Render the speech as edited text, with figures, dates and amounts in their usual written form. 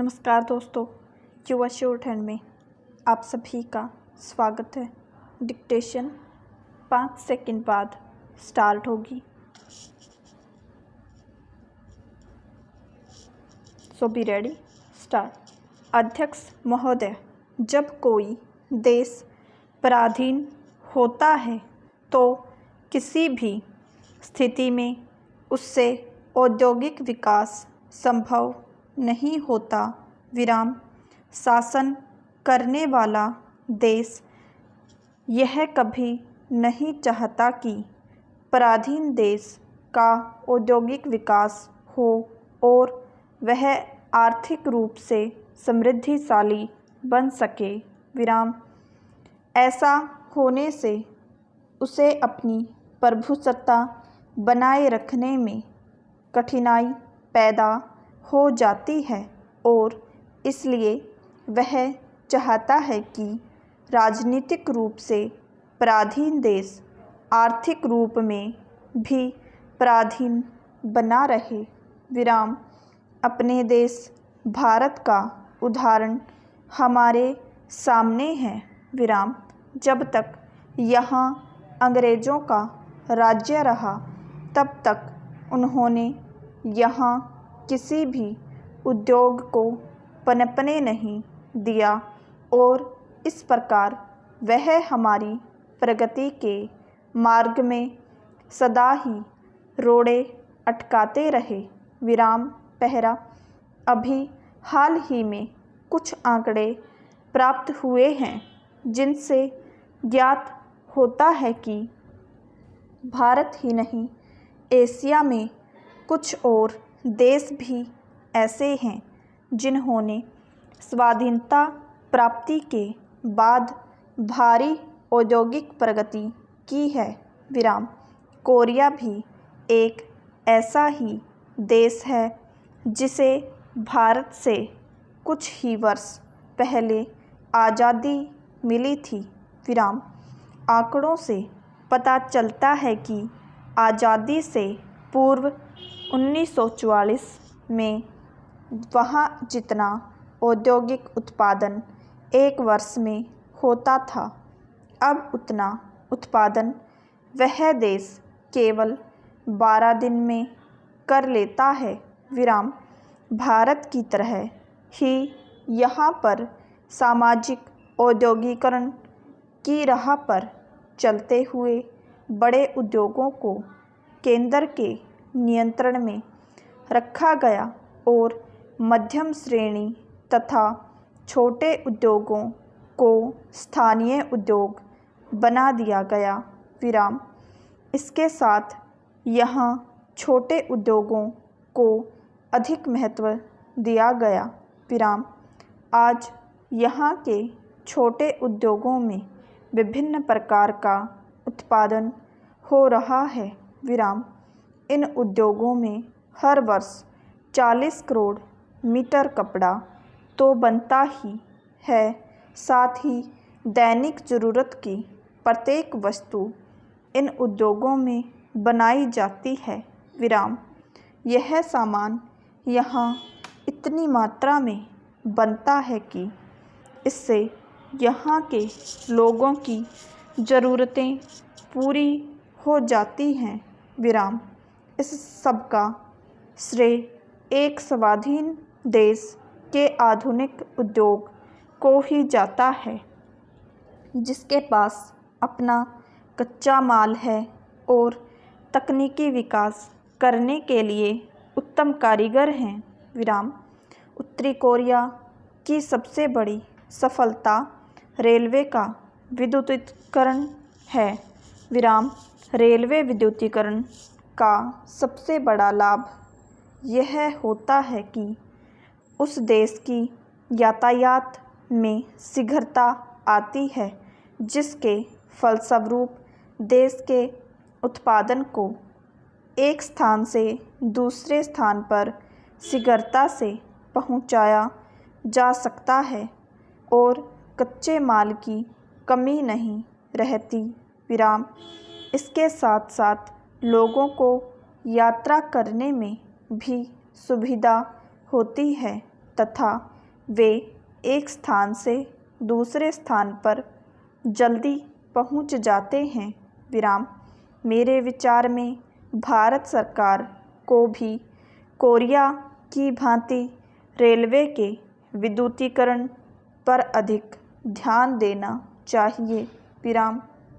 नमस्कार दोस्तों, युवा शॉर्टहैंड में आप सभी का स्वागत है। डिक्टेशन 5 सेकंड बाद स्टार्ट होगी। सो बी रेडी, स्टार्ट। अध्यक्ष महोदय, जब कोई देश पराधीन होता है तो किसी भी स्थिति में उससे औद्योगिक विकास संभव नहीं होता। विराम। शासन करने वाला देश यह कभी नहीं चाहता कि पराधीन देश का औद्योगिक विकास हो और वह आर्थिक रूप से समृद्धिशाली बन सके। विराम। ऐसा होने से उसे अपनी प्रभुसत्ता बनाए रखने में कठिनाई पैदा हो जाती है और इसलिए वह चाहता है कि राजनीतिक रूप से पराधीन देश आर्थिक रूप में भी पराधीन बना रहे। विराम। अपने देश भारत का उदाहरण हमारे सामने है। विराम। जब तक यहाँ अंग्रेज़ों का राज्य रहा तब तक उन्होंने यहाँ किसी भी उद्योग को पनपने नहीं दिया और इस प्रकार वह हमारी प्रगति के मार्ग में सदा ही रोड़े अटकाते रहे। विराम। पहरा। अभी हाल ही में कुछ आंकड़े प्राप्त हुए हैं जिनसे ज्ञात होता है कि भारत ही नहीं, एशिया में कुछ और देश भी ऐसे हैं जिन्होंने स्वाधीनता प्राप्ति के बाद भारी औद्योगिक प्रगति की है। विराम। कोरिया भी एक ऐसा ही देश है जिसे भारत से कुछ ही वर्ष पहले आज़ादी मिली थी। विराम। आंकड़ों से पता चलता है कि आज़ादी से पूर्व 1944 में वहाँ जितना औद्योगिक उत्पादन एक वर्ष में होता था, अब उतना उत्पादन वह देश केवल 12 दिन में कर लेता है। विराम। भारत की तरह ही यहाँ पर सामाजिक औद्योगिकरण की राह पर चलते हुए बड़े उद्योगों को केंद्र के नियंत्रण में रखा गया और मध्यम श्रेणी तथा छोटे उद्योगों को स्थानीय उद्योग बना दिया गया। विराम। इसके साथ यहाँ छोटे उद्योगों को अधिक महत्व दिया गया। विराम। आज यहाँ के छोटे उद्योगों में विभिन्न प्रकार का उत्पादन हो रहा है। विराम। इन उद्योगों में हर वर्ष 40 करोड़ मीटर कपड़ा तो बनता ही है, साथ ही दैनिक ज़रूरत की प्रत्येक वस्तु इन उद्योगों में बनाई जाती है। विराम। यह सामान यहाँ इतनी मात्रा में बनता है कि इससे यहाँ के लोगों की ज़रूरतें पूरी हो जाती हैं। विराम। इस सब का श्रेय एक स्वाधीन देश के आधुनिक उद्योग को ही जाता है, जिसके पास अपना कच्चा माल है और तकनीकी विकास करने के लिए उत्तम कारीगर हैं। विराम। उत्तरी कोरिया की सबसे बड़ी सफलता रेलवे का विद्युतीकरण है। विराम। रेलवे विद्युतीकरण का सबसे बड़ा लाभ यह होता है कि उस देश की यातायात में शीघ्रता आती है, जिसके फलस्वरूप देश के उत्पादन को एक स्थान से दूसरे स्थान पर शीघ्रता से पहुंचाया जा सकता है और कच्चे माल की कमी नहीं रहती। विराम। इसके साथ साथ लोगों को यात्रा करने में भी सुविधा होती है तथा वे एक स्थान से दूसरे स्थान पर जल्दी पहुंच जाते हैं। विराम। मेरे विचार में भारत सरकार को भी कोरिया की भांति रेलवे के विद्युतीकरण पर अधिक ध्यान देना चाहिए। विराम।